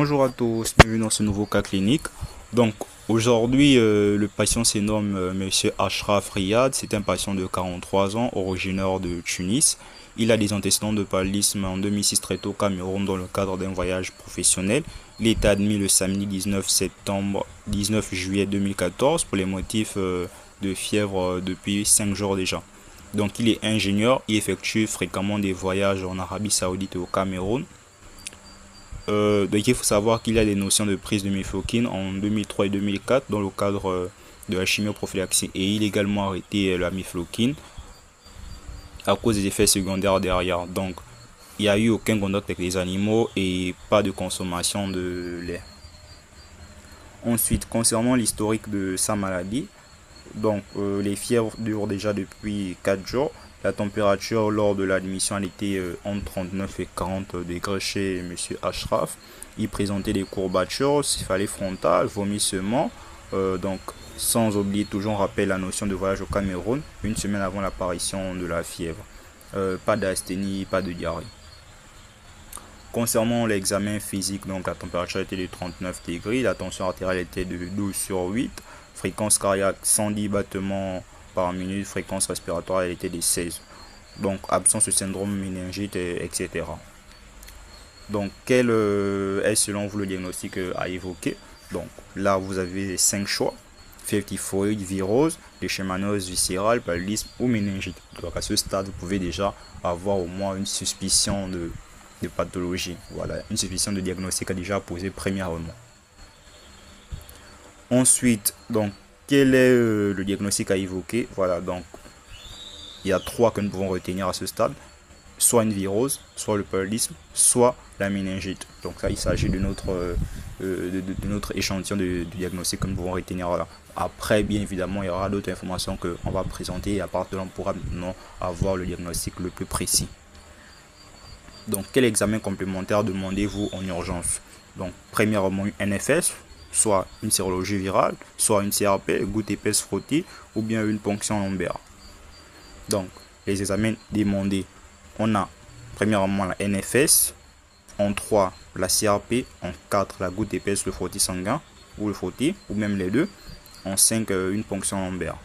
Bonjour à tous, bienvenue dans ce nouveau cas clinique. Donc aujourd'hui, le patient se nomme Monsieur Ashraf Riyad. C'est un patient de 43 ans, originaire de Tunis. Il a des antécédents de paludisme en 2006 traité au Cameroun dans le cadre d'un voyage professionnel. Il est admis le samedi 19 juillet 2014 pour les motifs de fièvre depuis 5 jours déjà. Donc il est ingénieur, il effectue fréquemment des voyages en Arabie Saoudite et au Cameroun. Donc il faut savoir qu'il y a des notions de prise de mifloquine en 2003 et 2004 dans le cadre de la chimioprophylaxie, et il a également arrêté la mifloquine à cause des effets secondaires derrière. Donc il n'y a eu aucun contact avec les animaux et pas de consommation de lait. Ensuite, concernant l'historique de sa maladie, donc les fièvres durent déjà depuis 4 jours. La température lors de l'admission elle était entre 39 et 40 degrés chez Monsieur Ashraf. Il présentait des courbatures, céphalée frontale, vomissement. Donc sans oublier, toujours on rappelle la notion de voyage au Cameroun, une semaine avant l'apparition de la fièvre. Pas d'asthénie, pas de diarrhée. Concernant l'examen physique, donc la température était de 39 degrés, la tension artérielle était de 12/8, fréquence cardiaque 110 battements par minute, fréquence respiratoire elle était de 16. Donc absence de syndrome méningite, etc. Donc quel est selon vous le diagnostic à évoquer? Donc là vous avez 5 choix: fièvre typhoïde, virose, léishmaniose viscérale, paludisme ou méningite. Donc à ce stade vous pouvez déjà avoir au moins une suspicion de pathologie. Voilà, une suspicion de diagnostic a déjà posé premièrement. Ensuite, donc, quel est le diagnostic à évoquer? Voilà, donc, il y a 3 que nous pouvons retenir à ce stade: soit une virose, soit le paludisme, soit la méningite. Donc là, il s'agit de notre échantillon de diagnostic que nous pouvons retenir là. Après, bien évidemment, il y aura d'autres informations qu'on va présenter et à partir de là, on pourra maintenant avoir le diagnostic le plus précis. Donc, quel examen complémentaire demandez-vous en urgence? Donc, premièrement, une NFS, soit une sérologie virale, soit une CRP, goutte épaisse frottée, ou bien une ponction lombaire. Donc, les examens demandés, on a premièrement la NFS, en 3 la CRP, en 4 la goutte épaisse, le frottis sanguin, ou le frottis, ou même les deux, en 5 une ponction lombaire.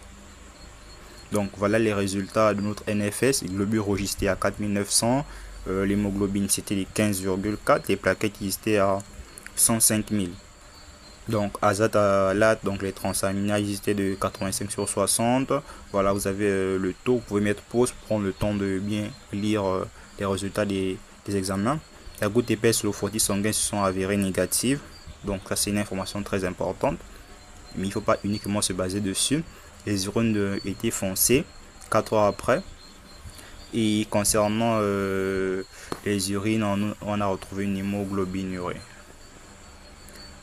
Donc, voilà les résultats de notre NFS. Le globule registré à 4900. L'hémoglobine c'était les 15,4, les plaquettes étaient à 105 000. Donc azathalat, donc les transaminases étaient de 85/60. Voilà, vous avez le taux. Vous pouvez mettre pause pour prendre le temps de bien lire les résultats des examens. La goutte épaisse, le frottis sanguin se sont avérées négatives. Donc ça c'est une information très importante, mais il ne faut pas uniquement se baser dessus. Les urines étaient foncées 4 heures après. Et concernant les urines, on a retrouvé une hémoglobinurie.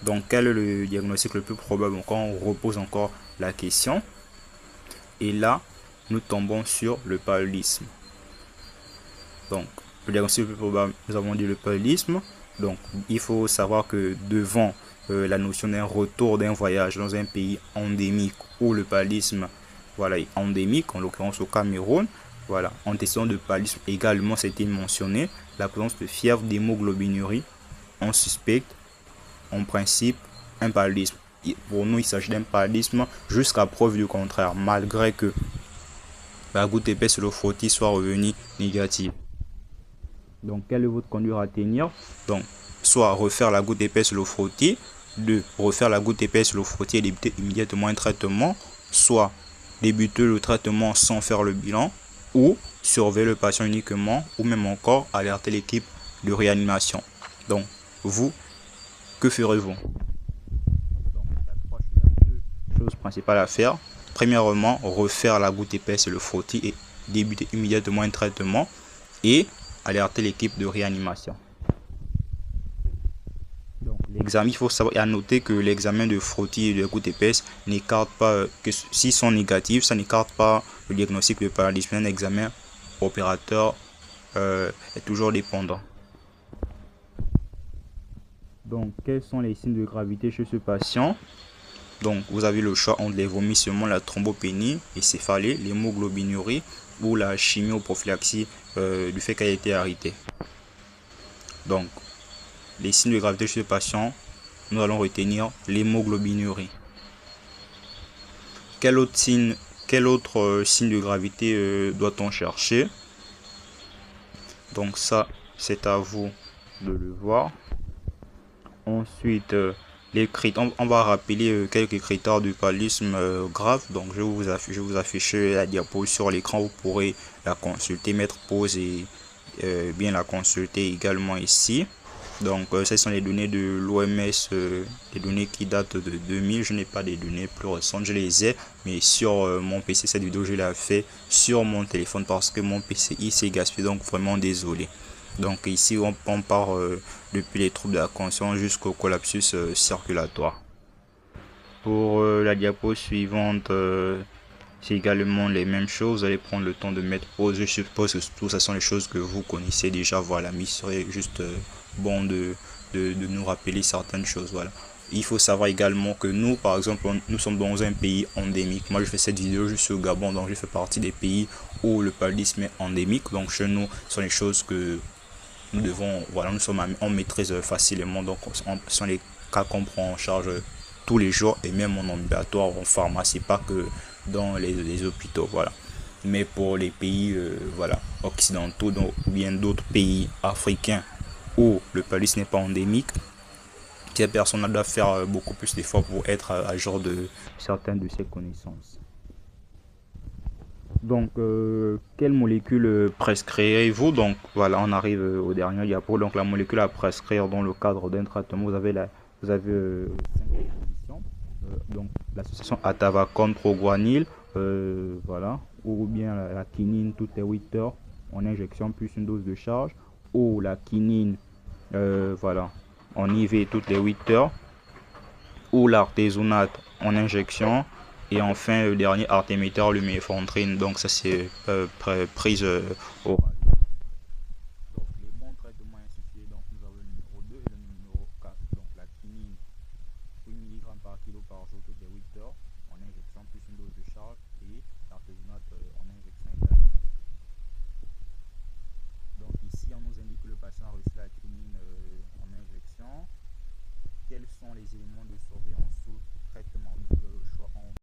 Donc quel est le diagnostic le plus probable? Quand on repose encore la question, et là nous tombons sur le paludisme. Donc le diagnostic le plus probable, nous avons dit le paludisme. Donc il faut savoir que devant la notion d'un retour d'un voyage dans un pays endémique où le paludisme, voilà, est endémique, en l'occurrence au Cameroun. Voilà, antécédent de paludisme également, c'était mentionné. La présence de fièvre, d'hémoglobinurie, on suspecte en principe un paludisme. Pour nous, il s'agit d'un paludisme jusqu'à preuve du contraire, malgré que la goutte épaisse et le frottis soient revenus négatifs. Donc, quelle est votre conduite à tenir? Donc, soit refaire la goutte épaisse et le frottis, 2. Refaire la goutte épaisse et le frottis et débuter immédiatement un traitement, soit débuter le traitement sans faire le bilan, ou surveiller le patient uniquement, ou même encore alerter l'équipe de réanimation. Donc, vous, que ferez-vous? Donc, il y a 2 choses principales à faire. Premièrement, refaire la goutte épaisse et le frottis et débuter immédiatement un traitement, et alerter l'équipe de réanimation. Donc, l'examen, il faut savoir et à noter que l'examen de frottis et de goutte épaisse n'écarte pas, que s'ils sont négatifs, ça n'écarte pas le diagnostic de paludisme. Un examen opérateur est toujours dépendant. Donc, quels sont les signes de gravité chez ce patient? Donc, vous avez le choix entre les vomissements, la thrombopénie, les céphalées, l'hémoglobinurie ou la chimioprophylaxie du fait qu'elle a été arrêtée. Donc, les signes de gravité chez le patient, nous allons retenir l'hémoglobinurie. Quel autre signe de gravité doit-on chercher? Donc ça, c'est à vous de le voir. Ensuite, les critères, on va rappeler quelques critères du paludisme grave. Donc je vais vous afficher la diapo sur l'écran, vous pourrez la consulter, mettre pause et bien la consulter également ici. Donc ce sont les données de l'OMS, les données qui datent de 2000. Je n'ai pas des données plus récentes, je les ai, mais sur mon PC, cette vidéo je l'ai fait sur mon téléphone parce que mon PCI s'est gaspillé, donc vraiment désolé. Donc ici on part depuis les troubles de la conscience jusqu'au collapsus circulatoire. Pour la diapo suivante, c'est également les mêmes choses. Vous allez prendre le temps de mettre pause. Je suppose que tout ça sont les choses que vous connaissez déjà. Voilà, mais il serait juste bon de nous rappeler certaines choses. Voilà. Il faut savoir également que nous, par exemple, nous sommes dans un pays endémique. Moi, je fais cette vidéo, je suis au Gabon, donc je fais partie des pays où le paludisme est endémique. Donc chez nous, ce sont les choses que nous devons, voilà, nous sommes en maîtrise facilement. Donc ce sont les cas qu'on prend en charge tous les jours et même en ambulatoire, en pharmacie, pas que dans les hôpitaux. Voilà. Mais pour les pays voilà, occidentaux ou bien d'autres pays africains où le paludisme n'est pas endémique, ces personnes doivent faire beaucoup plus d'efforts pour être à jour de certaines de ces connaissances. Donc, quelle molécule prescrivez-vous? Donc, voilà, on arrive au dernier diapo. Donc, la molécule à prescrire dans le cadre d'un traitement, vous avez 5 propositions. Donc, l'association Atavacon Proguanil, voilà, ou bien la quinine toutes les 8 heures en injection plus une dose de charge, ou la quinine, voilà, en IV toutes les 8 heures, ou l'artésunate en injection, et enfin le dernier artéméter, le méfentrine. Donc ça c'est prise orale. Donc les bons traitements institués, donc nous avons le numéro 2 et le numéro 4. Donc la quinine 8 mg par kilo par jour toutes les 8 heures en injection plus une dose de charge, et l'artésunate en injection également. Donc ici on nous indique que le patient a reçu la quinine en injection. Quels sont les éléments de surveillance sous traitement?